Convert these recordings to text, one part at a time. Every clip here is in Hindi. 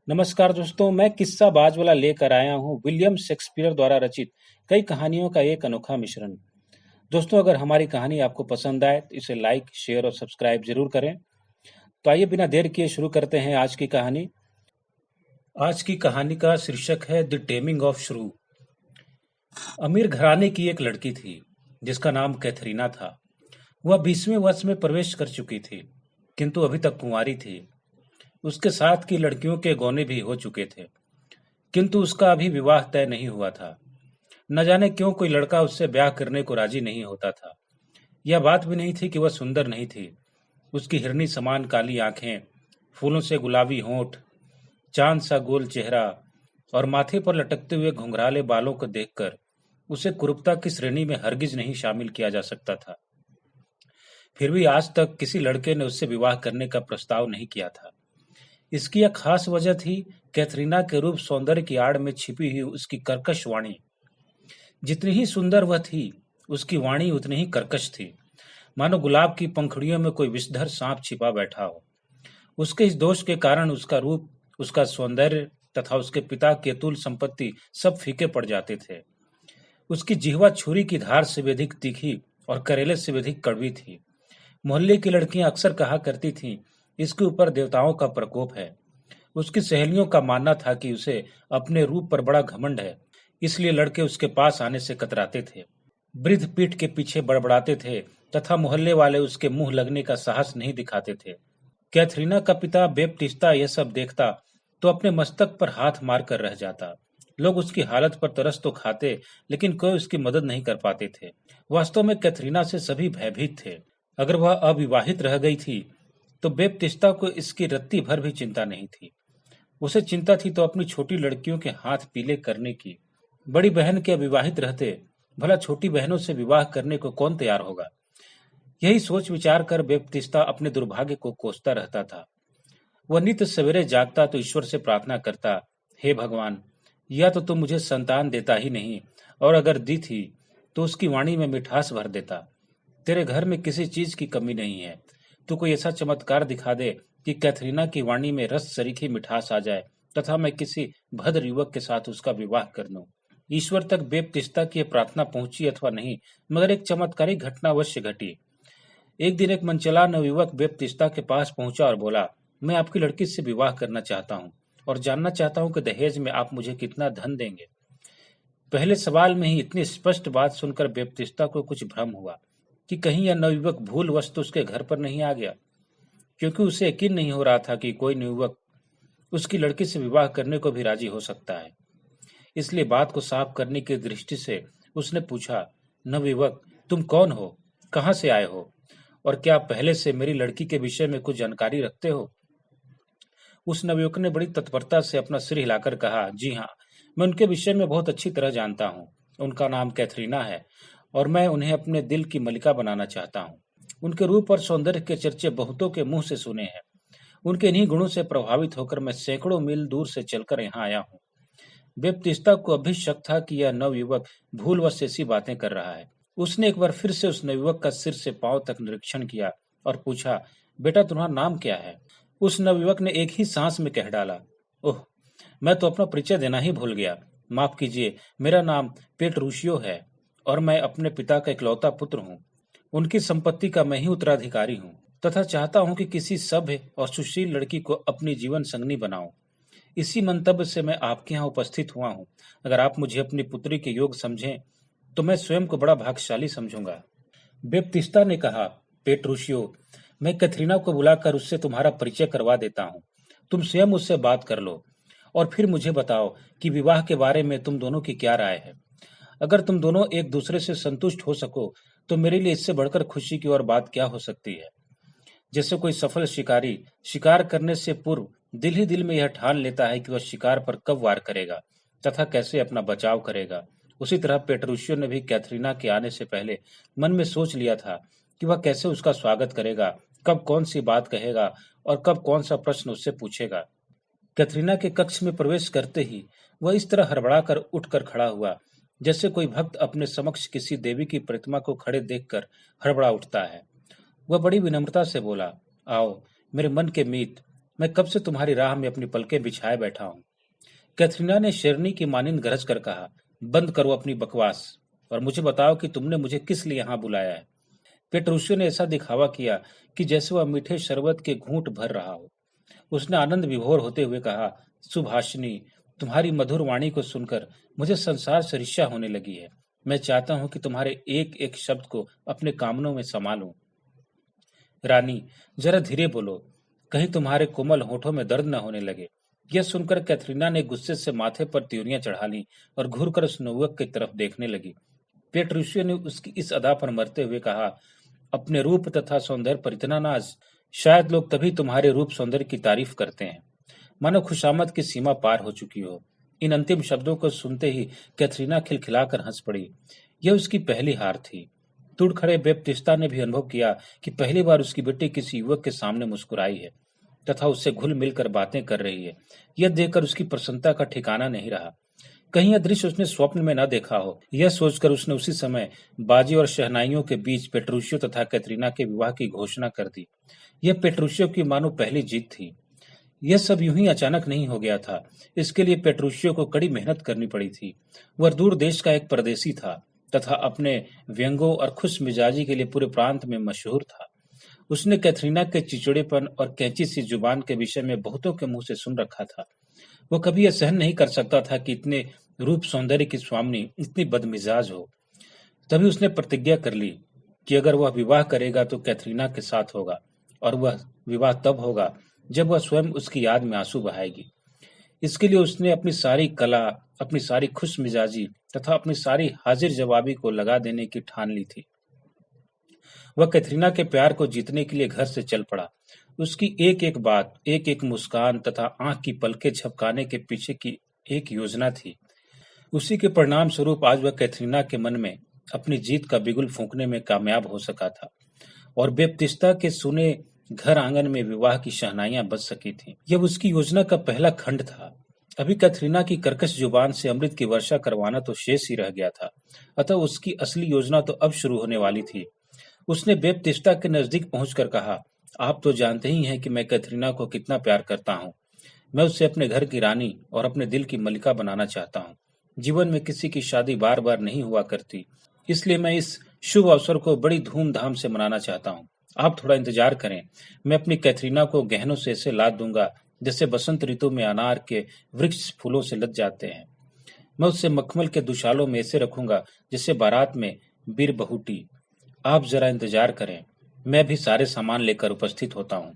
नमस्कार दोस्तों, मैं किस्सा बाज वाला लेकर आया हूँ विलियम शेक्सपियर द्वारा रचित कई कहानियों का एक अनोखा मिश्रण। दोस्तों, अगर हमारी कहानी आपको पसंद आए तो इसे लाइक, शेयर और सब्सक्राइब जरूर करें। तो आइए बिना देर किए शुरू करते हैं आज की कहानी। आज की कहानी का शीर्षक है द टेमिंग ऑफ श्रू। अमीर घराने की एक लड़की थी जिसका नाम कैथरीना था। वह 20वें वर्ष में प्रवेश कर चुकी थी, किंतु अभी तक कुंवारी थी। उसके साथ की लड़कियों के गौने भी हो चुके थे, किंतु उसका अभी विवाह तय नहीं हुआ था। न जाने क्यों कोई लड़का उससे ब्याह करने को राजी नहीं होता था। यह बात भी नहीं थी कि वह सुंदर नहीं थी। उसकी हिरनी समान काली आंखें, फूलों से गुलाबी होंठ, चांद सा गोल चेहरा और माथे पर लटकते हुए घुंघराले बालों को देखकर उसे कुरूपता की श्रेणी में हरगिज नहीं शामिल किया जा सकता था। फिर भी आज तक किसी लड़के ने उससे विवाह करने का प्रस्ताव नहीं किया था। इसकी एक खास वजह थी कैथरीना के रूप सौंदर्य की आड़ में छिपी हुई उसकी कर्कश वाणी। जितनी ही सुंदर वह थी, उसकी वाणी उतनी ही कर्कश थी, मानो गुलाब की पंखुड़ियों में कोई विषधर सांप छिपा बैठा हो। उसके इस दोष के कारण उसका रूप, उसका सौंदर्य तथा उसके पिता की अतुल संपत्ति सब फीके पड़ जाते थे। उसकी जिह्वा छुरी की धार से भी अधिक तीखी और करेले से भी अधिक कड़वी थी। मोहल्ले की लड़कियां अक्सर कहा करती थीं, इसके ऊपर देवताओं का प्रकोप है। उसकी सहेलियों का मानना था कि उसे अपने रूप पर बड़ा घमंड है, इसलिए लड़के उसके पास आने से कतराते थे, वृद्ध पीठ के पीछे बड़बड़ाते थे तथा मोहल्ले वाले उसके मुंह लगने का साहस नहीं दिखाते थे। कैथरीना का पिता बेपटिस्ता यह सब देखता तो अपने मस्तक पर हाथ मारकर रह जाता। लोग उसकी हालत पर तरस तो खाते, लेकिन कोई उसकी मदद नहीं कर पाते थे। वास्तव में कैथरीना से सभी भयभीत थे। अगर वह अविवाहित रह गई थी तो बेपतिस्ता को इसकी रत्ती भर भी चिंता नहीं थी। उसे चिंता थी तो अपनी छोटी लड़कियों के हाथ पीले करने की। बड़ी बहन के अविवाहित रहते, भला छोटी बहनों से विवाह करने को कौन तैयार होगा। यही सोच विचार कर बेपतिस्ता अपने दुर्भाग्य को कोसता रहता था। वह नित्य सवेरे जागता तो ईश्वर से प्रार्थना करता, हे भगवान, या तो तुम मुझे संतान देता ही नहीं, और अगर दी थी तो उसकी वाणी में मिठास भर देता। तेरे घर में किसी चीज की कमी नहीं है। तू कोई ऐसा चमत्कार दिखा दे कि कैथरीना की वाणी में रस सरीखी मिठास आ जाए तथा मैं किसी भद्र युवक के साथ उसका विवाह कर दूं। ईश्वर तक बेपतिस्ता की यह प्रार्थना पहुंची अथवा नहीं, मगर एक चमत्कारी घटना अवश्य घटी। एक दिन एक मनचला नवयुवक बेपतिस्ता के पास पहुंचा और बोला, मैं आपकी लड़की से विवाह करना चाहता हूँ और जानना चाहता हूँ कि दहेज में आप मुझे कितना धन देंगे। पहले सवाल में ही इतनी स्पष्ट बात सुनकर बेपतिस्ता को कुछ भ्रम हुआ कि कहीं यह नवयुवक भूलवश तो उसके घर पर नहीं आ गया, क्योंकि उसे यकीन नहीं हो रहा था कि कोई नवयुवक उसकी लड़की से विवाह करने को भी राजी हो सकता है। इसलिए बात को साफ करने की दृष्टि से उसने पूछा, नवयुवक, तुम कौन हो, कहाँ से आए हो, और क्या पहले से मेरी लड़की के विषय में कुछ जानकारी रखते हो? उस नवयुवक ने बड़ी तत्परता से अपना सिर हिलाकर कहा, जी हाँ, मैं उनके विषय में बहुत अच्छी तरह जानता हूँ। उनका नाम कैथरीना है और मैं उन्हें अपने दिल की मलिका बनाना चाहता हूँ। उनके रूप और सौंदर्य के चर्चे बहुतों के मुंह से सुने हैं। उनके इन्हीं गुणों से प्रभावित होकर मैं सैकड़ों मील दूर से चलकर यहाँ आया हूँ। बेपतिस्ता को अभी शक था कि यह नवयुवक भूलवश ऐसी बातें कर रहा है। उसने एक बार फिर से उस नवयुवक का सिर से पांव तक निरीक्षण किया और पूछा, बेटा तुम्हारा नाम क्या है? उस नवयुवक ने एक ही सांस में कह डाला, ओह, मैं तो अपना परिचय देना ही भूल गया। माफ कीजिए, मेरा नाम पेट्रूशियो है और मैं अपने पिता का इकलौता पुत्र हूँ। उनकी संपत्ति का मैं ही उत्तराधिकारी हूँ तथा चाहता हूँ कि किसी सभ्य और सुशील लड़की को अपनी जीवन संगनी बनाऊं। इसी मंतव्य से मैं आपके यहाँ उपस्थित हुआ हूँ। अगर आप मुझे अपनी पुत्री के योग समझें तो मैं स्वयं को बड़ा भाग्यशाली समझूंगा। बेप्तिस्ता ने कहा, पेट्रूशियो, मैं कैथरीना को बुलाकर उससे तुम्हारा परिचय करवा देता हूँ। तुम स्वयं उससे बात कर लो और फिर मुझे बताओ कि विवाह के बारे में तुम दोनों की क्या राय है। अगर तुम दोनों एक दूसरे से संतुष्ट हो सको तो मेरे लिए इससे बढ़कर खुशी की और बात क्या हो सकती है। जैसे कोई सफल शिकारी शिकार करने से पूर्व दिल ही दिल में यह ठान लेता है कि वह शिकार पर कब वार करेगा तथा कैसे अपना बचाव करेगा, उसी तरह पेट्रूशियो ने भी कैथरीना के आने से पहले मन में सोच लिया था कि वह कैसे उसका स्वागत करेगा, कब कौन सी बात कहेगा और कब कौन सा प्रश्न उससे पूछेगा। कैथरीना के कक्ष में प्रवेश करते ही वह इस तरह हड़बड़ा कर उठकर खड़ा हुआ जैसे कोई भक्त अपने समक्ष किसी देवी की प्रतिमा को खड़े देखकर हड़बड़ा उठता है। वह बड़ी विनम्रता से बोला, आओ मेरे मन के मीत, मैं कब से तुम्हारी राह में अपनी पलकें बिछाए बैठा हूँ। कैथरीना ने शेरनी की मानिंद गरज कर कहा, बंद करो अपनी बकवास और मुझे बताओ कि तुमने मुझे किस लिए यहाँ बुलाया है। पेट्रूशियो ने ऐसा दिखावा किया कि जैसे वह मीठे शरबत के घूंट भर रहा हो। उसने आनंद विभोर होते हुए कहा, सुभाषिनी, तुम्हारी मधुर वाणी को सुनकर मुझे संसार से ईर्ष्या होने लगी है। मैं चाहता हूँ कि तुम्हारे एक एक शब्द को अपने कामनों में समा लूं। रानी, जरा धीरे बोलो, कहीं तुम्हारे कोमल होठों में दर्द न होने लगे। यह सुनकर कैथरीना ने गुस्से से माथे पर त्योरियां चढ़ा लीं और घूरकर उस युवक की तरफ देखने लगी। पेट्रूशियो ने उसकी इस अदा पर मरते हुए कहा, अपने रूप तथा सौंदर्य पर इतना नाज, शायद लोग तभी तुम्हारे रूप सौंदर्य की तारीफ करते हैं। मानो खुशामद की सीमा पार हो चुकी हो। इन अंतिम शब्दों को सुनते ही कैथरीना खिलखिलाकर हंस पड़ी। यह उसकी पहली हार थी। दूर खड़े बेपतिस्ता ने भी अनुभव किया कि पहली बार उसकी बेटी किसी युवक के सामने मुस्कुराई है तथा उससे घुल मिलकर बातें कर रही है। यह देखकर उसकी प्रसन्नता का ठिकाना नहीं रहा। कहीं यह दृश्य उसने स्वप्न में न देखा हो। यह सोचकर उसने उसी समय बाजी और शहनाइयों के बीच पेट्रूशियो तथा कैथरीना के विवाह की घोषणा कर दी। यह पेट्रूशियो की मानो पहली जीत थी। यह सब यूं ही अचानक नहीं हो गया था। इसके लिए पेट्रूशियो को कड़ी मेहनत करनी पड़ी थी। वह दूर देश का एक परदेसी था तथा अपने व्यंगों और खुश मिजाजी के लिए पूरे प्रांत में मशहूर था। उसने कैथरीना के चिचड़ेपन और कैंची सी जुबान के विषय में बहुतों के मुंह से सुन रखा था। वह कभी यह सहन नहीं कर सकता था कि इतने रूप सौंदर्य की स्वामिनी इतनी बदमिजाज हो। तभी उसने प्रतिज्ञा कर ली कि अगर वह विवाह करेगा तो कैथरीना के साथ होगा, और वह विवाह तब होगा जब वह स्वयं उसकी याद में आंसू बहाएगी। इसके लिए उसने अपनी सारी कला, अपनी सारी खुश मिजाजी तथा अपनी सारी हाजिर जवाबी को लगा देने की ठान ली थी। वह कैथरीना के प्यार को जीतने के लिए घर से चल पड़ा। उसकी एक एक बात, एक एक मुस्कान तथा आंख की पलकें झपकाने के पीछे की एक योजना थी। उसी के परिणाम स्वरूप आज वह कैथरीना के मन में अपनी जीत का बिगुल फूंकने में कामयाब हो सका था और बेपतिस्ता के सुने घर आंगन में विवाह की शहनाइयां बज सकी थीं। यह उसकी योजना का पहला खंड था। अभी कैथरीना की कर्कश जुबान से अमृत की वर्षा करवाना तो शेष ही रह गया था, अतः उसकी असली योजना तो अब शुरू होने वाली थी। उसने बेपतिस्ता के नजदीक पहुंचकर कहा, आप तो जानते ही हैं कि मैं कैथरीना को कितना प्यार करता हूँ। मैं उसे अपने घर की रानी और अपने दिल की मलिका बनाना चाहता हूँ। जीवन में किसी की शादी बार बार नहीं हुआ करती, इसलिए मैं इस शुभ अवसर को बड़ी धूमधाम से मनाना चाहता हूँ। आप थोड़ा इंतजार करें। मैं अपनी कैथरीना को गहनों से ऐसे लाद दूंगा जैसे बसंत ऋतु में अनार के वृक्ष फूलों से लद जाते हैं। मैं उससे मखमल के दुशालों में ऐसे रखूंगा जैसे बारात में बीर बहुटी। आप जरा इंतजार करें, मैं भी सारे सामान लेकर उपस्थित होता हूँ।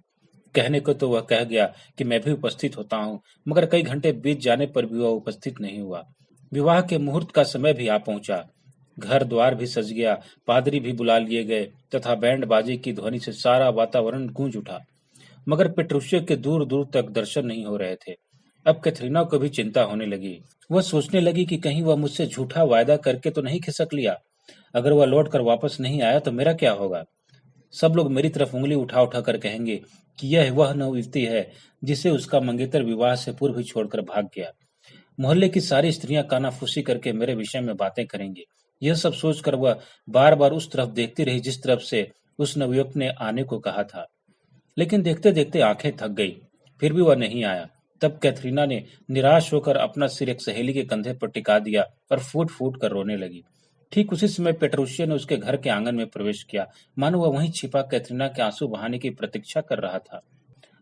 कहने को तो वह कह गया कि मैं भी उपस्थित होता हूँ, मगर कई घंटे बीत जाने पर भी वह उपस्थित नहीं हुआ। विवाह के मुहूर्त का समय भी आ पहुंचा। घर द्वार भी सज गया, पादरी भी बुला लिए गए तथा बैंड बाजे की ध्वनि से सारा वातावरण गूंज उठा, मगर पेट्रूशियो के दूर दूर तक दर्शन नहीं हो रहे थे। अब कैथरीना को भी चिंता होने लगी। वह सोचने लगी कि कहीं वह मुझसे झूठा वायदा करके तो नहीं खिसक लिया। अगर वह लौट कर वापस नहीं आया तो मेरा क्या होगा। सब लोग मेरी तरफ उंगली उठा उठा कर कहेंगे कि यह वह नवयुवती है जिसे उसका मंगेतर विवाह से पूर्व ही छोड़कर भाग गया। मोहल्ले की सारी स्त्रियां कानाफूसी करके मेरे विषय में बातें करेंगी। यह सब सोचकर वह बार बार उस तरफ देखती रही जिस तरफ से उस नवयुवक ने आने को कहा था, लेकिन देखते देखते आंखें थक गई। फिर भी वह नहीं आया। तब कैथरीना ने निराश होकर अपना सिर एक सहेली के कंधे पर टिका दिया और फूट फूट कर रोने लगी। ठीक उसी समय पेट्रूशियो ने उसके घर के आंगन में प्रवेश किया, मानो वह वहीं छिपा कैथरीना के आंसू बहाने की प्रतीक्षा कर रहा था,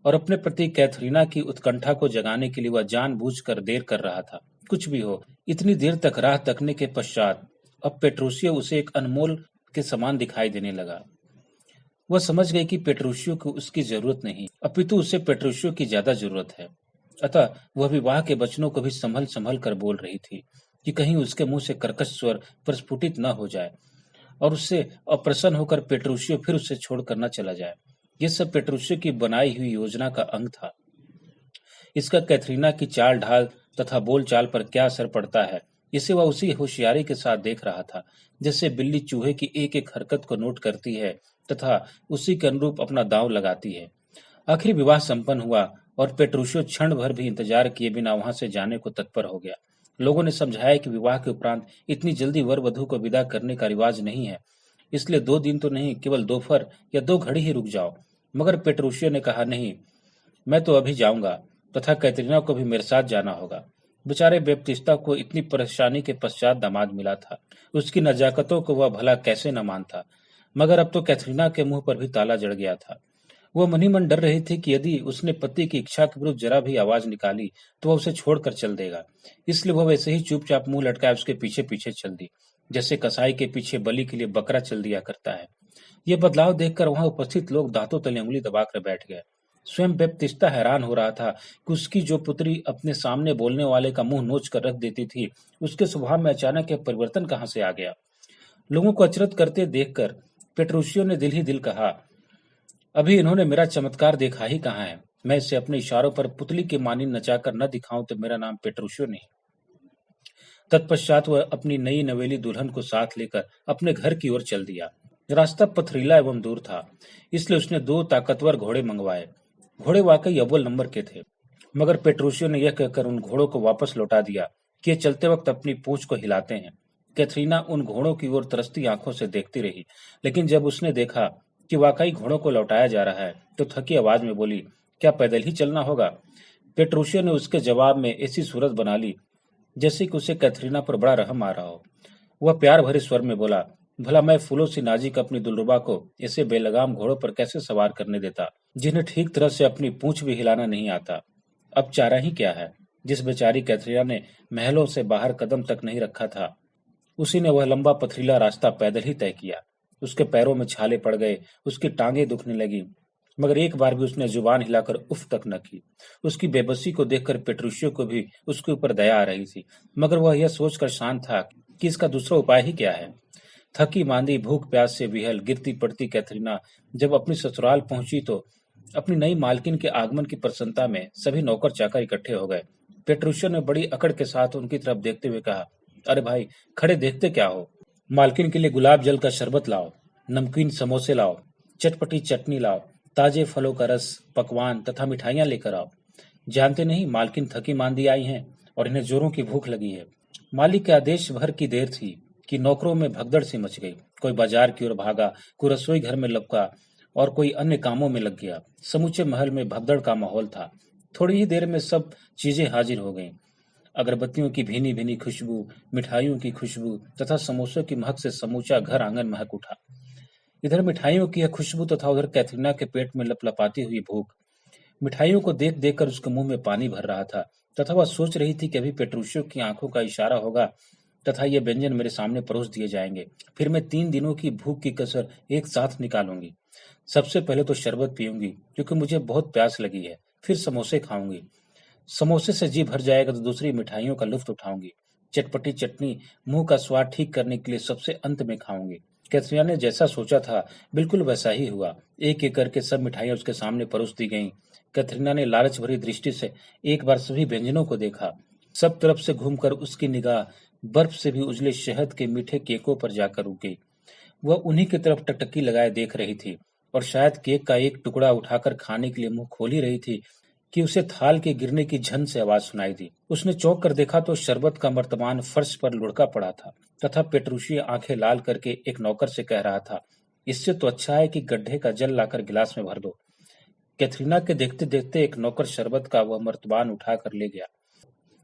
और अपने प्रति कैथरीना की उत्कंठा को जगाने के लिए वह जानबूझकर देर कर रहा था। कुछ भी हो, इतनी देर तक राह तकने के पश्चात अब पेट्रूशियो उसे एक अनमोल के समान दिखाई देने लगा। वह समझ गई कि पेट्रूशियो को उसकी जरूरत नहीं, अपितु उसे पेट्रूशियो की ज्यादा जरूरत है। अतः वह विवाह के वचनों को भी संभल संभल कर बोल रही थी कि कहीं उसके मुंह से कर्कश स्वर प्रस्फुटित न हो जाए और उससे अप्रसन्न होकर पेट्रूशियो फिर उसे छोड़कर न चला जाए। यह सब पेट्रूशियो की बनाई हुई योजना का अंग था। इसका कैथरीना की चाल ढाल तथा बोल चाल पर क्या असर पड़ता है, इसे वह उसी होशियारी के साथ देख रहा था जैसे बिल्ली चूहे की एक एक हरकत को नोट करती है तथा उसी के अनुरूप अपना दांव लगाती है। आखिर विवाह संपन्न हुआ और पेट्रूशियो क्षण भर भी इंतजार किए बिना वहां से जाने को तत्पर हो गया। लोगों ने समझाया कि विवाह के उपरांत इतनी जल्दी वर वधू को विदा करने का रिवाज नहीं है, इसलिए 2 दिन तो नहीं, केवल दोपहर या 2 घड़ी ही रुक जाओ। मगर पेट्रूशियो ने कहा, नहीं, मैं तो अभी जाऊंगा तथा कैटरीना को भी मेरे साथ जाना होगा। बेचारे बेप्तिस्ता को इतनी परेशानी के पश्चात दामाद मिला था, उसकी नजाकतों को वह भला कैसे न मानता। मगर अब तो कैथरीना के मुंह पर भी ताला जड़ गया था। वो मन ही मन डर रही थी कि यदि उसने पति की इच्छा के विरुद्ध जरा भी आवाज निकाली तो वह उसे छोड़कर चल देगा। इसलिए वह वैसे ही चुपचाप मुंह लटकाए उसके पीछे पीछे चल दी, जैसे कसाई के पीछे बलि के लिए बकरा चल दिया करता है। ये बदलाव देखकर वहां उपस्थित लोग दांतों तले उंगली दबाकर बैठ गए। स्वयं बैप्तिस्ता हैरान हो रहा था कि उसकी जो पुत्री अपने सामने बोलने वाले का मुंह नोच कर रख देती थी, उसके स्वभाव में अचानक यह परिवर्तन कहां से आ गया। लोगों को अचरज करते देखकर पेट्रोशियो ने दिल ही दिल कहा, अभी इन्होंने मेरा चमत्कार देखा ही कहाँ है। मैं इसे अपने इशारों पर पुतली के मानिंद नचाकर न दिखाऊं तो मेरा नाम पेट्रोशियो नहीं। तत्पश्चात वह अपनी नई नवेली दुल्हन को साथ लेकर अपने घर की ओर चल दिया। रास्ता पथरीला एवं दूर था, इसलिए उसने 2 ताकतवर घोड़े मंगवाए। घोड़े वाकई अव्वल नंबर के थे, मगर पेट्रोशियो ने यह कहकर उन घोड़ों को वापस लौटा दिया कि ये चलते वक्त अपनी पूंछ को हिलाते हैं। कैथरीना उन घोड़ों की ओर तरसती आंखों से देखती रही, लेकिन जब उसने देखा कि वाकई घोड़ों को लौटाया जा रहा है तो थकी आवाज में बोली, क्या पैदल ही चलना होगा? पेट्रोशियो ने उसके जवाब में ऐसी सूरत बना ली जैसे कि उसे कैथरीना पर बड़ा रहम आ रहा हो। वह प्यार भरे स्वर में बोला, भला मैं फूलों सी नाजुक अपनी दुल्हबा को ऐसे बेलगाम घोड़ों पर कैसे सवार करने देता, जिन्हें ठीक तरह से अपनी पूंछ भी हिलाना नहीं आता। अब चारा ही क्या है। जिस बेचारी कैथरीना ने महलों से बाहर कदम तक नहीं रखा था, उसी ने वह लंबा पथरीला रास्ता पैदल ही तय किया। उसके पैरों में छाले पड़ गए, उसकी टांगें दुखने लगी, मगर एक बार भी उसने जुबान हिलाकर उफ तक न की। उसकी बेबसी को देखकर पेट्रुशियो को भी उसके ऊपर दया आ रही थी, मगर वह यह सोचकर शांत था कि इसका दूसरा उपाय ही क्या है। थकी मांदी भूख प्यास से विहल गिरती पड़ती कैथरीना जब अपनी ससुराल पहुंची तो अपनी नई मालकिन के आगमन की प्रसन्नता में सभी नौकर चाकर इकट्ठे हो गए। पेट्रुशियो ने बड़ी अकड़ के साथ उनकी तरफ देखते हुए कहा, अरे भाई, खड़े देखते क्या हो? मालकिन के लिए गुलाब जल का शरबत लाओ, नमकीन समोसे लाओ, चटपटी चटनी लाओ, ताजे फलों का रस, पकवान तथा मिठाइयां लेकर आओ। जानते नहीं मालकिन थकी मांदी आई हैं और इन्हें जोरों की भूख लगी है। मालिक के आदेश भर की देर थी कि नौकरों में भगदड़ सी मच गई। कोई बाजार की ओर भागा, कोई रसोई घर में लपका और कोई अन्य कामों में लग गया। समूचे महल में भगदड़ का माहौल था। थोड़ी ही देर में सब चीजें हाजिर हो गईं। अगरबत्तियों की भीनी भीनी खुशबू, मिठाइयों की खुशबू तथा समोसों की महक से समूचा घर आंगन महक उठा। इधर मिठाइयों की यह खुशबू तथा उधर कैथरीना के पेट में लपलपाती हुई भूख। मिठाइयों को देख देखकर उसके मुंह में पानी भर रहा था तथा वह सोच रही थी कि अभी पेट्रुशियो की आंखों का इशारा होगा तथा ये व्यंजन मेरे सामने परोस दिए जाएंगे। फिर मैं 3 दिनों की भूख की कसर एक साथ निकालूंगी। सबसे पहले तो शरबत पीऊंगी क्योंकि मुझे बहुत प्यास लगी है, फिर समोसे खाऊंगी। समोसे से जी भर जाएगा तो दूसरी मिठाइयों का लुफ्त उठाऊंगी। चटपटी चटनी मुंह का स्वाद ठीक करने के लिए सबसे अंत में खाऊंगी। कैथरीना ने जैसा सोचा था बिल्कुल वैसा ही हुआ। एक एक करके सब मिठाइयां उसके सामने परोस दी गईं। कैथरीना ने लालच भरी दृष्टि से एक बार सभी व्यंजनों को देखा। सब तरफ से घूमकर उसकी निगाह बर्फ से भी उजले शहद के मीठे केकों पर जाकर रुक गई। वह उन्हीं की तरफ टकटकी लगाए देख रही थी और शायद केक का एक टुकड़ा उठाकर खाने के लिए मुंह खोल ही रही थी कि उसे थाल के गिरने की झन से आवाज सुनाई दी। उसने चौंक कर देखा तो शरबत का मर्तमान फर्श पर लुढ़का पड़ा था तथा पेट्रुशियो आंखें लाल करके एक नौकर से कह रहा था, इससे तो अच्छा है कि गड्ढे का जल लाकर गिलास में भर दो। कैथरीना के देखते देखते एक नौकर शरबत का वह मर्तबान उठाकर ले गया।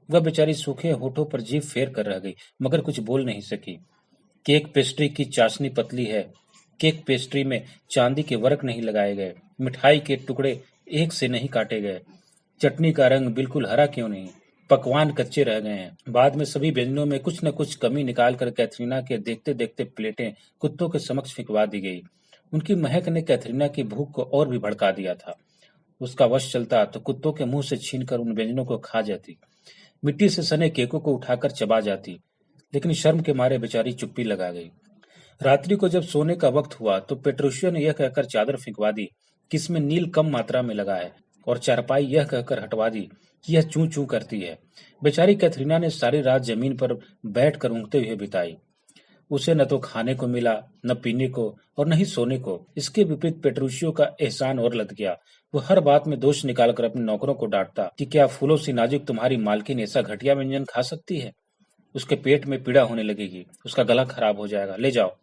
वह बेचारी सूखे होठों पर जीभ फेर कर रह गई, मगर कुछ बोल नहीं सकी। केक पेस्ट्री की चाशनी पतली है। केक पेस्ट्री में चांदी के वर्क नहीं लगाए गए। मिठाई के टुकड़े एक से नहीं काटे गए। चटनी का रंग बिल्कुल हरा क्यों नहीं। पकवान कच्चे रह गए हैं। बाद में सभी व्यंजनों में कुछ न कुछ कमी निकालकर कैथरीना के देखते देखते प्लेटें कुत्तों के समक्ष फिकवा दी गई। उनकी महक ने कैथरीना की भूख को और भी भड़का दिया था। उसका वश चलता तो कुत्तों के मुंह से छीनकर उन व्यंजनों को खा जाती, मिट्टी से सने केकों को उठाकर चबा जाती, लेकिन शर्म के मारे बेचारी चुप्पी लगा गई। रात्रि को जब सोने का वक्त हुआ तो पेट्रुशियो ने यह कहकर चादर फिकवा दी कि इसमें नील कम मात्रा में लगा है और चारपाई यह कहकर हटवा दी कि यह चूं चूं करती है। बेचारी कैथरीना ने सारी रात जमीन पर बैठकर ऊँघते हुए बिताई। उसे न तो खाने को मिला, न पीने को और न ही सोने को। इसके विपरीत पेट्रुशियो का एहसान और लद गया। वो हर बात में दोष निकालकर अपने नौकरों को डांटता कि क्या फूलों सी नाजुक तुम्हारी मालकिन ऐसा घटिया व्यंजन खा सकती है? उसके पेट में पीड़ा होने लगेगी, उसका गला खराब हो जाएगा, ले जाओ।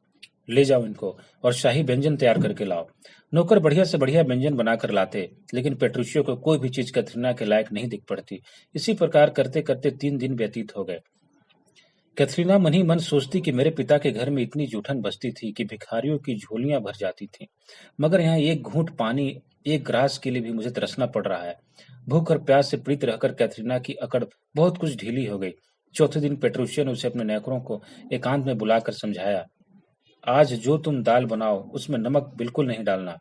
ले जाओ इनको और शाही व्यंजन तैयार करके लाओ। नौकर बढ़िया से बढ़िया व्यंजन बनाकर लाते, लेकिन पेट्रुशियो को कोई भी चीज कैथरीना के लायक नहीं दिख पड़ती। इसी प्रकार करते करते 3 दिन व्यतीत हो गए। कैथरीना मन ही मन सोचती कि मेरे पिता के घर में इतनी जूठन बसती थी कि भिखारियों की झोलियां भर जाती थीं, मगर यहाँ एक घूंट पानी, एक ग्रास के लिए भी मुझे तरसना पड़ रहा है। भूख और प्यास से पीड़ित रहकर कैथरीना की अकड़ बहुत कुछ ढीली हो गई। चौथे दिन पेट्रुशिया ने उसे अपने नौकरों को एकांत में बुलाकर समझाया, आज जो तुम दाल बनाओ उसमें नमक बिल्कुल नहीं डालना।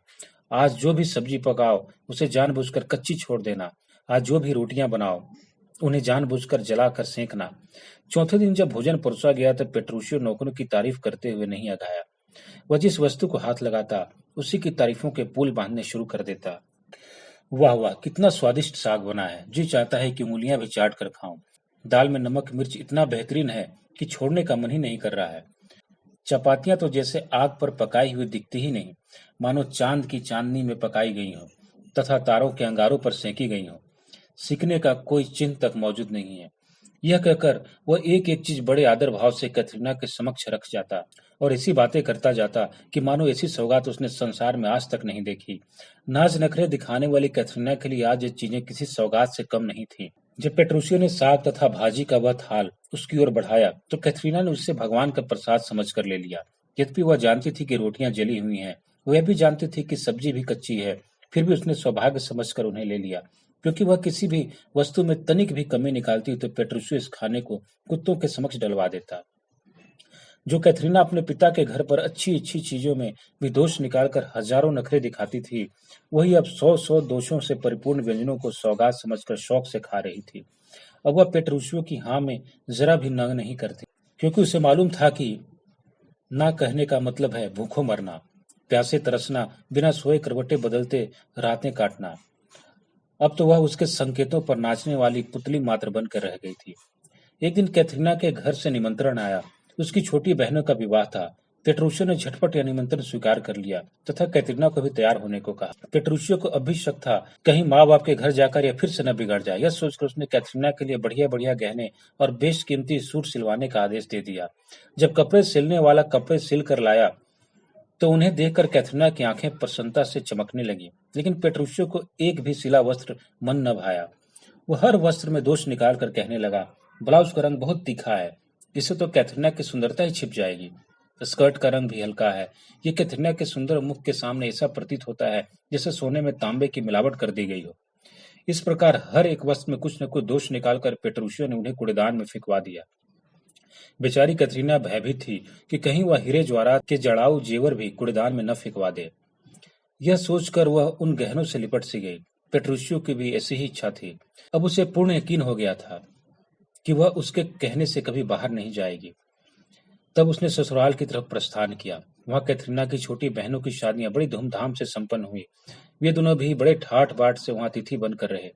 आज जो भी सब्जी पकाओ उसे जानबूझकर कच्ची छोड़ देना। आज जो भी रोटियां बनाओ उन्हें जानबूझकर जलाकर सेंकना। चौथे दिन जब भोजन परोसा गया तब पेट्रुशियो नौकरों की तारीफ करते हुए नहीं अघाया। वह जिस वस्तु को हाथ लगाता उसी की तारीफों के पुल बांधने शुरू कर देता। वाह वाह, कितना स्वादिष्ट साग बना है, जी चाहता है कि उंगलियां भी चाट कर खाऊं। दाल में नमक मिर्च इतना बेहतरीन है कि छोड़ने का मन ही नहीं कर रहा है। चपातियां तो जैसे आग पर पकाई हुई दिखती ही नहीं, मानो चांद की चांदनी में पकाई गई हो तथा तारों के अंगारों पर सेंकी गई हो। सीखने का कोई चिन्ह तक मौजूद नहीं है। यह कहकर वह एक एक चीज बड़े आदर भाव से कैथरीना के समक्ष रख जाता और ऐसी बातें करता जाता कि मानो ऐसी सौगात उसने संसार में आज तक नहीं देखी। नाज नखरे दिखाने वाली कैथरीना के लिए आज ये चीजें किसी सौगात से कम नहीं थी। जब पेट्रुशियो ने साग तथा भाजी का वह थाल उसकी ओर बढ़ाया तो कैथरीना ने उससे भगवान का प्रसाद समझकर ले लिया। यद्यपि वह जानती थी कि रोटियां जली हुई हैं, वह भी जानती थी कि सब्जी भी कच्ची है, फिर भी उसने सौभाग्य समझकर उन्हें ले लिया, क्योंकि वह किसी भी वस्तु में तनिक भी कमी निकालती तो पेट्रुशियो इस खाने को कुत्तों के समक्ष डलवा देता। जो कैथरीना अपने पिता के घर पर अच्छी अच्छी चीजों में भी दोष निकालकर हजारों नखरे दिखाती थी, वही अब 100 दोषों से परिपूर्ण व्यंजनों को सौगात समझकर शौक से खा रही थी। अब वह पेट्रुशियो की हाँ में जरा भी न नहीं करती, क्योंकि उसे मालूम था कि ना कहने का मतलब है भूखों मरना, प्यासे तरसना, बिना सोए करवटें बदलते रातें काटना। अब तो वह उसके संकेतों पर नाचने वाली पुतली मात्र बनकर रह गई थी। एक दिन कैथरीना के घर से निमंत्रण आया। उसकी छोटी बहनों का विवाह था। पेट्रुशियो ने झटपट यह निमंत्रण स्वीकार कर लिया तथा कैथरीना को भी तैयार होने को कहा। पेट्रुशियो को अब भी शक था कहीं माँ बाप के घर जाकर यह फिर से न बिगड़ जाए। यह सोचकर उसने कैथरीना के लिए बढ़िया बढ़िया गहने और बेशकीमती सूट सिलवाने का आदेश दे दिया। जब कपड़े सिलने वाला कपड़े सिल कर लाया तो उन्हें देखकर कैथरीना की आंखें प्रसन्नता से चमकने लगी, लेकिन पेट्रुशियो को एक भी सिला वस्त्र मन न भाया। वह हर वस्त्र में दोष निकाल कर कहने लगा, ब्लाउज का रंग बहुत तीखा है, इससे तो कैथरीना की सुंदरता ही छिप जाएगी। स्कर्ट का रंग भी हल्का है, ये कैथरीना के सुंदर मुख के सामने ऐसा प्रतीत होता है जैसे सोने में तांबे की मिलावट कर दी गई हो। इस प्रकार हर एक वस्त्र में कुछ न कुछ दोष निकालकर पेट्रुशियो ने उन्हें कूड़ेदान में फेंकवा दिया। बेचारी कैथरीना भयभीत थी कि कहीं वह हीरे जवाहरात के जड़ाऊ जेवर भी कूड़ेदान में न फेंकवा दे। यह सोचकर वह उन गहनों से लिपट सी गई। पेट्रुशियो की भी ऐसी ही इच्छा थी। अब उसे पूर्ण यकीन हो गया था कि वह उसके कहने से कभी बाहर नहीं जाएगी। तब उसने ससुराल की तरफ प्रस्थान किया। वहां कैथरीना की छोटी बहनों की शादियां बड़ी धूमधाम से संपन्न हुई। वे दोनों भी बड़े ठाट बाट से वहां तिथि बनकर रहे।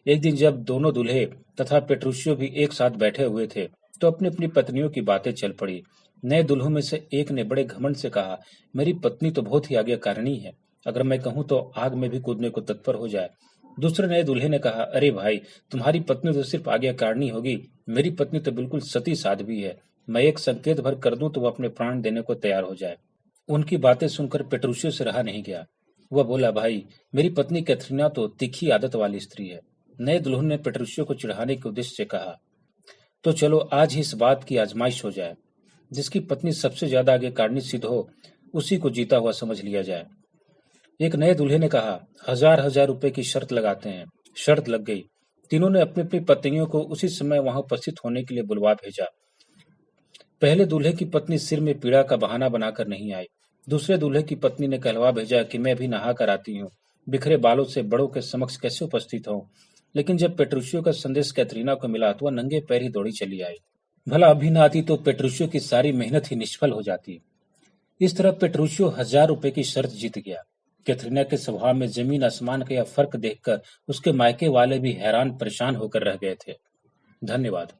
एक दिन जब दोनों दूल्हे तथा पेट्रुशियो भी एक साथ बैठे हुए थे तो अपनी अपनी पत्नियों की बातें चल पड़ी। नए दुल्हों में से एक ने बड़े घमंड से कहा, मेरी पत्नी तो बहुत ही आज्ञाकारिणी है, अगर मैं कहूं तो आग में भी कूदने को तत्पर हो जाए। दूसरे नए दूल्हे ने कहा, अरे भाई, तुम्हारी पत्नी तो सिर्फ आज्ञाकारिणी होगी, मेरी पत्नी तो बिल्कुल सती साध्वी है, मैं एक संकेत भर कर दूं तो वो अपने प्राण देने को तैयार हो जाए। उनकी बातें सुनकर पेट्रुशियो से रहा नहीं गया। वह बोला, भाई, मेरी पत्नी कैथरीना तो तीखी आदत वाली स्त्री है। नए दुल्हन ने पेट्रुशियो को चिढ़ाने के उद्देश्य से कहा, तो चलो आज ही इस बात की आजमाइश हो जाए, जिसकी पत्नी सबसे ज्यादा आज्ञाकारिणी सिद्ध हो उसी को जीता हुआ समझ लिया जाए। एक नए दूल्हे ने कहा, 1000 रुपए की शर्त लगाते हैं। शर्त लग गई। तीनों ने अपनी अपनी पत्नियों को उसी समय वहां उपस्थित होने के लिए बुलवा भेजा। पहले दूल्हे की पत्नी सिर में पीड़ा का बहाना बनाकर नहीं आई। दूसरे दूल्हे की पत्नी ने कहलवा भेजा कि मैं भी नहा कर आती हूँ, बिखरे बालों से बड़ों के समक्ष कैसे उपस्थित हूँ। लेकिन जब पेट्रुशियो का संदेश कैथरीना को मिला तो वह नंगे पैर ही दौड़ी चली आई। भला अभी न आती तो पेट्रुशियो की सारी मेहनत ही निष्फल हो जाती। इस तरह पेट्रुशियो 1000 रुपए की शर्त जीत गया। कैथरीना के स्वभाव में जमीन आसमान का यह फर्क देखकर उसके मायके वाले भी हैरान परेशान होकर रह गए थे। धन्यवाद।